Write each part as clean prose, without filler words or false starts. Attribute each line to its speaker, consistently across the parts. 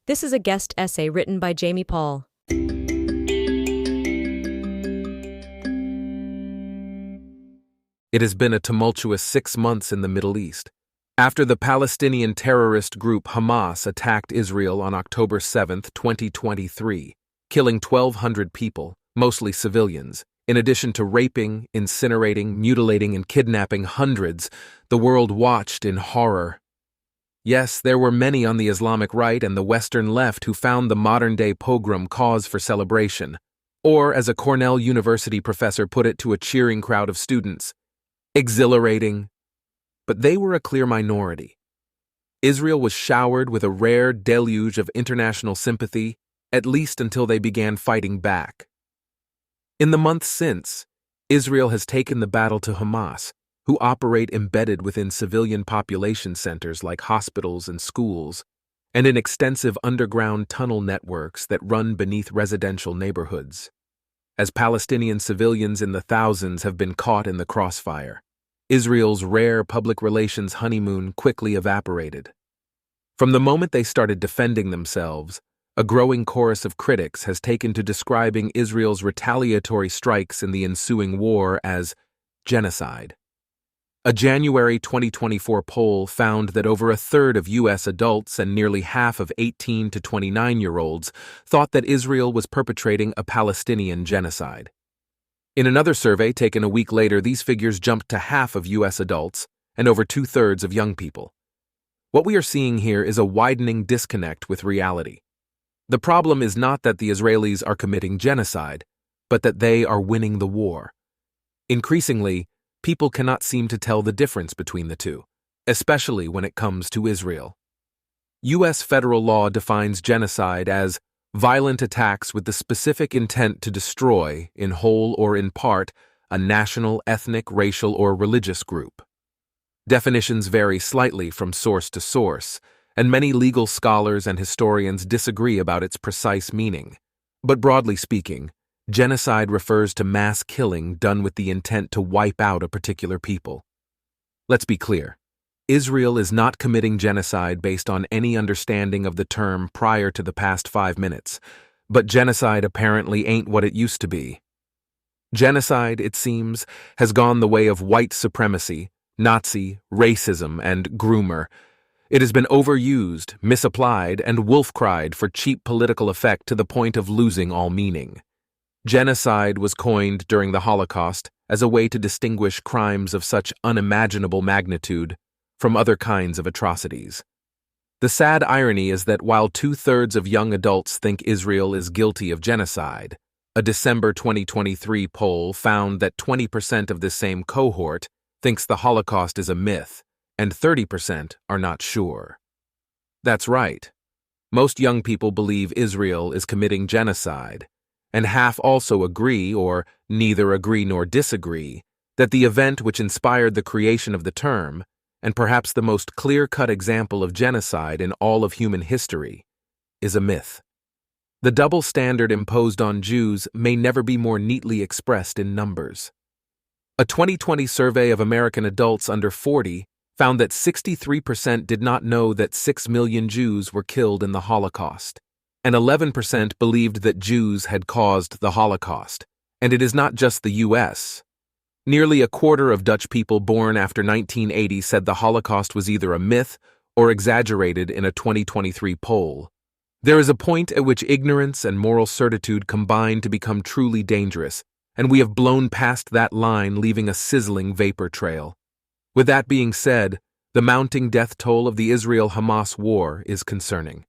Speaker 1: This is a guest essay written by Jamie Paul.
Speaker 2: It has been a tumultuous 6 months in the Middle East. After the Palestinian terrorist group Hamas attacked Israel on October 7, 2023, killing 1,200 people, mostly civilians, in addition to raping, incinerating, mutilating, and kidnapping hundreds, the world watched in horror. Yes, there were many on the Islamic right and the Western left who found the modern-day pogrom cause for celebration, or, as a Cornell University professor put it to a cheering crowd of students, exhilarating. But they were a clear minority. Israel was showered with a rare deluge of international sympathy, at least until they began fighting back. In the months since, Israel has taken the battle to Hamas, who operate embedded within civilian population centers like hospitals and schools, and in extensive underground tunnel networks that run beneath residential neighborhoods. As Palestinian civilians in the thousands have been caught in the crossfire, Israel's rare public relations honeymoon quickly evaporated. From the moment they started defending themselves, a growing chorus of critics has taken to describing Israel's retaliatory strikes in the ensuing war as genocide. A January 2024 poll found that over a third of U.S. adults and nearly half of 18 to 29-year-olds thought that Israel was perpetrating a Palestinian genocide. In another survey taken a week later, these figures jumped to half of U.S. adults and over two-thirds of young people. What we are seeing here is a widening disconnect with reality. The problem is not that the Israelis are committing genocide, but that they are winning the war. Increasingly, people cannot seem to tell the difference between the two, especially when it comes to Israel. U.S. federal law defines genocide as violent attacks with the specific intent to destroy, in whole or in part, a national, ethnic, racial, or religious group. Definitions vary slightly from source to source, and many legal scholars and historians disagree about its precise meaning. But broadly speaking, genocide refers to mass killing done with the intent to wipe out a particular people. Let's be clear. Israel is not committing genocide based on any understanding of the term prior to the past 5 minutes, but genocide apparently ain't what it used to be. Genocide, it seems, has gone the way of white supremacy, Nazi, racism, and groomer. It has been overused, misapplied, and wolf-cried for cheap political effect to the point of losing all meaning. Genocide was coined during the Holocaust as a way to distinguish crimes of such unimaginable magnitude from other kinds of atrocities. The sad irony is that while two-thirds of young adults think Israel is guilty of genocide, a December 2023 poll found that 20% of this same cohort thinks the Holocaust is a myth, and 30% are not sure. That's right. Most young people believe Israel is committing genocide, and half also agree, or neither agree nor disagree, that the event which inspired the creation of the term, and perhaps the most clear-cut example of genocide in all of human history, is a myth. The double standard imposed on Jews may never be more neatly expressed in numbers. A 2020 survey of American adults under 40 found that 63% did not know that 6 million Jews were killed in the Holocaust, and 11% believed that Jews had caused the Holocaust. And it is not just the U.S. Nearly a quarter of Dutch people born after 1980 said the Holocaust was either a myth or exaggerated in a 2023 poll. There is a point at which ignorance and moral certitude combine to become truly dangerous, and we have blown past that line, leaving a sizzling vapor trail. With that being said, the mounting death toll of the Israel-Hamas war is concerning.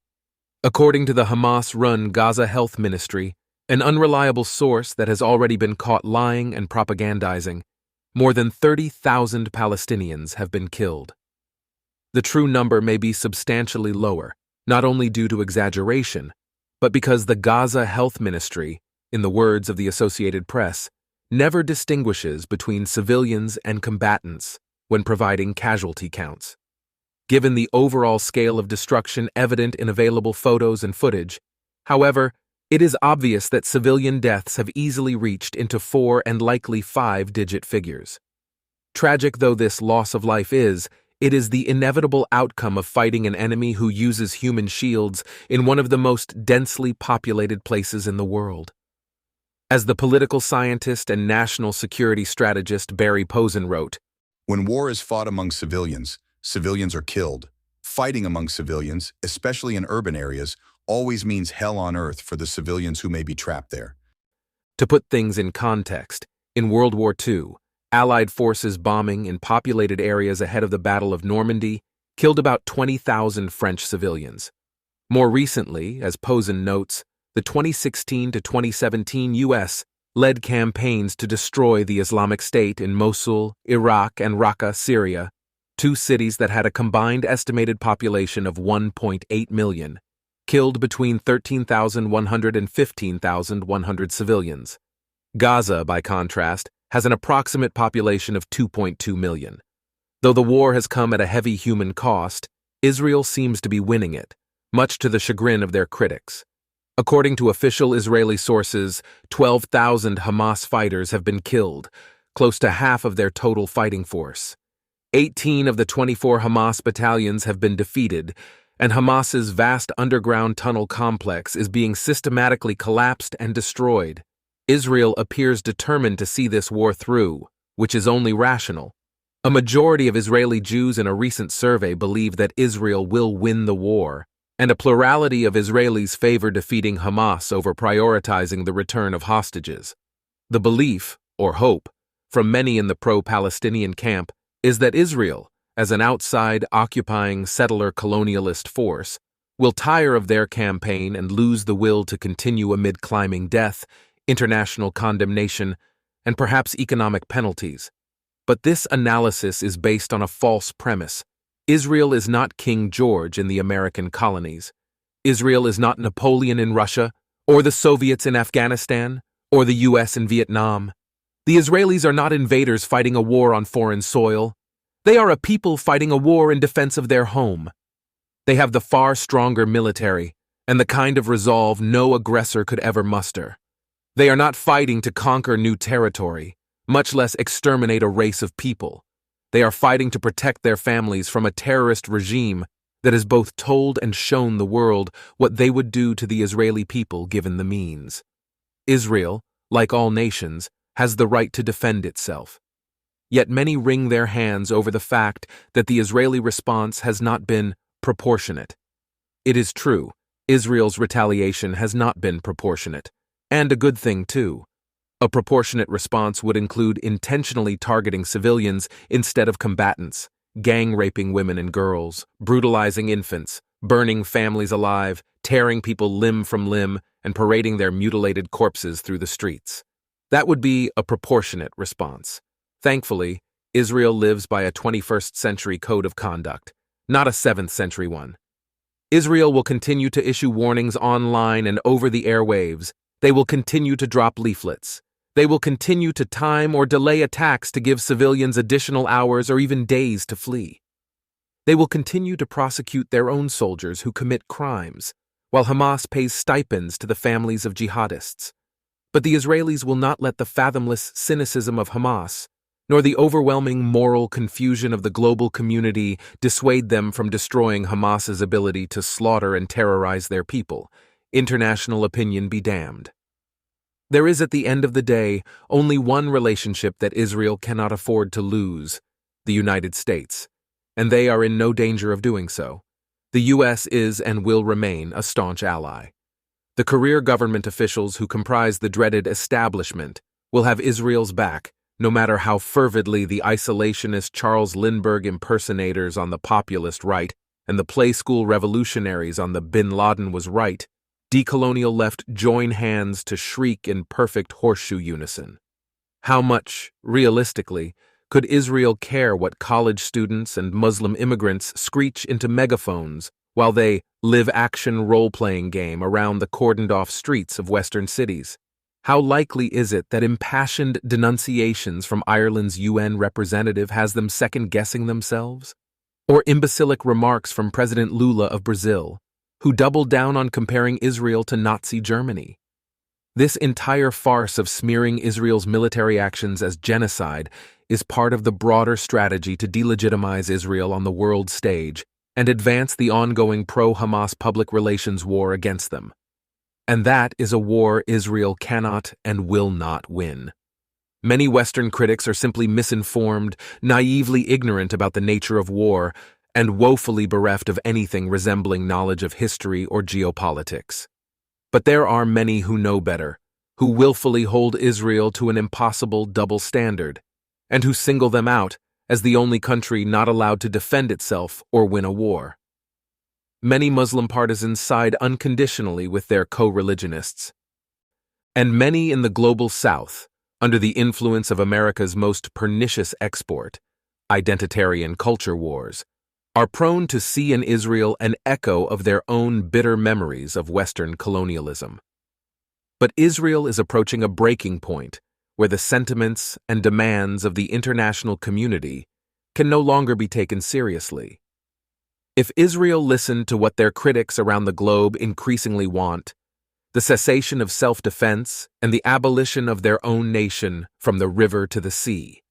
Speaker 2: According to the Hamas-run Gaza Health Ministry, an unreliable source that has already been caught lying and propagandizing, more than 30,000 Palestinians have been killed. The true number may be substantially lower, not only due to exaggeration, but because the Gaza Health Ministry, in the words of the Associated Press, never distinguishes between civilians and combatants when providing casualty counts. Given the overall scale of destruction evident in available photos and footage, however, it is obvious that civilian deaths have easily reached into 4 and likely 5-digit figures. Tragic though this loss of life is, It is the inevitable outcome of fighting an enemy who uses human shields in one of the most densely populated places in the world. As the political scientist and national security strategist Barry Posen wrote,
Speaker 3: "When war is fought among civilians, civilians are killed. Fighting among civilians, especially in urban areas, always means hell on earth for the civilians who may be trapped there."
Speaker 2: To put things in context, in World War II, Allied forces bombing in populated areas ahead of the Battle of Normandy killed about 20,000 French civilians. More recently, as Posen notes, the 2016 to 2017 U.S. led campaigns to destroy the Islamic State in Mosul, Iraq, and Raqqa, Syria, two cities that had a combined estimated population of 1.8 million, killed between 13,100 and 15,100 civilians. Gaza, by contrast, has an approximate population of 2.2 million. Though the war has come at a heavy human cost, Israel seems to be winning it, much to the chagrin of their critics. According to official Israeli sources, 12,000 Hamas fighters have been killed, close to half of their total fighting force. 18 of the 24 Hamas battalions have been defeated, and Hamas's vast underground tunnel complex is being systematically collapsed and destroyed. Israel appears determined to see this war through, which is only rational. A majority of Israeli Jews in a recent survey believe that Israel will win the war, and a plurality of Israelis favor defeating Hamas over prioritizing the return of hostages. The belief, or hope, from many in the pro-Palestinian camp is that Israel, as an outside, occupying, settler colonialist force, will tire of their campaign and lose the will to continue amid climbing death, international condemnation, and perhaps economic penalties. But this analysis is based on a false premise. Israel is not King George in the American colonies. Israel is not Napoleon in Russia, or the Soviets in Afghanistan, or the US in Vietnam. The Israelis are not invaders fighting a war on foreign soil. They are a people fighting a war in defense of their home. They have the far stronger military, and the kind of resolve no aggressor could ever muster. They are not fighting to conquer new territory, much less exterminate a race of people. They are fighting to protect their families from a terrorist regime that has both told and shown the world what they would do to the Israeli people given the means. Israel, like all nations, has the right to defend itself. Yet many wring their hands over the fact that the Israeli response has not been proportionate. It is true, Israel's retaliation has not been proportionate. And a good thing, too. A proportionate response would include intentionally targeting civilians instead of combatants, gang-raping women and girls, brutalizing infants, burning families alive, tearing people limb from limb, and parading their mutilated corpses through the streets. That would be a proportionate response. Thankfully, Israel lives by a 21st century code of conduct, not a 7th century one. Israel will continue to issue warnings online and over the airwaves. They will continue to drop leaflets. They will continue to time or delay attacks to give civilians additional hours or even days to flee. They will continue to prosecute their own soldiers who commit crimes, while Hamas pays stipends to the families of jihadists. But the Israelis will not let the fathomless cynicism of Hamas, nor the overwhelming moral confusion of the global community dissuade them from destroying Hamas's ability to slaughter and terrorize their people. International opinion be damned. There is at the end of the day only one relationship that Israel cannot afford to lose, the United States, and they are in no danger of doing so. The U.S. is and will remain a staunch ally. The career government officials who comprise the dreaded establishment will have Israel's back, no matter how fervidly the isolationist Charles Lindbergh impersonators on the populist right and the play school revolutionaries on the bin Laden was right, decolonial left join hands to shriek in perfect horseshoe unison. How much, realistically, could Israel care what college students and Muslim immigrants screech into megaphones while they live-action role-playing game around the cordoned-off streets of Western cities? How likely is it that impassioned denunciations from Ireland's UN representative has them second-guessing themselves? Or imbecilic remarks from President Lula of Brazil, who doubled down on comparing Israel to Nazi Germany? This entire farce of smearing Israel's military actions as genocide is part of the broader strategy to delegitimize Israel on the world stage and advance the ongoing pro-Hamas public relations war against them. And that is a war Israel cannot and will not win. Many Western critics are simply misinformed, naively ignorant about the nature of war, and woefully bereft of anything resembling knowledge of history or geopolitics. But there are many who know better, who willfully hold Israel to an impossible double standard, and who single them out as the only country not allowed to defend itself or win a war. Many Muslim partisans side unconditionally with their co-religionists. And many in the global South, under the influence of America's most pernicious export, identitarian culture wars, are prone to see in Israel an echo of their own bitter memories of Western colonialism. But Israel is approaching a breaking point where the sentiments and demands of the international community can no longer be taken seriously. If Israel listened to what their critics around the globe increasingly want, the cessation of self-defense and the abolition of their own nation from the river to the sea,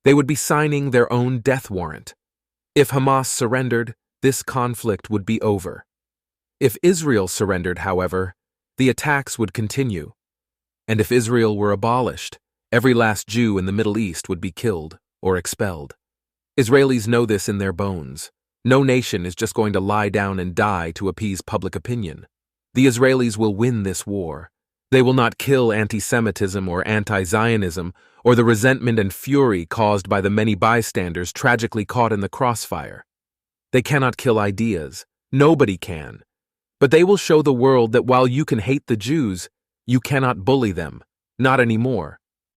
Speaker 2: they would be signing their own death warrant. If Hamas surrendered, this conflict would be over. If Israel surrendered, however, the attacks would continue. And if Israel were abolished, every last Jew in the Middle East would be killed or expelled. Israelis know this in their bones. No nation is just going to lie down and die to appease public opinion. The Israelis will win this war. They will not kill anti-Semitism or anti-Zionism or the resentment and fury caused by the many bystanders tragically caught in the crossfire. They cannot kill ideas. Nobody can. But they will show the world that while you can hate the Jews, you cannot bully them. Not anymore.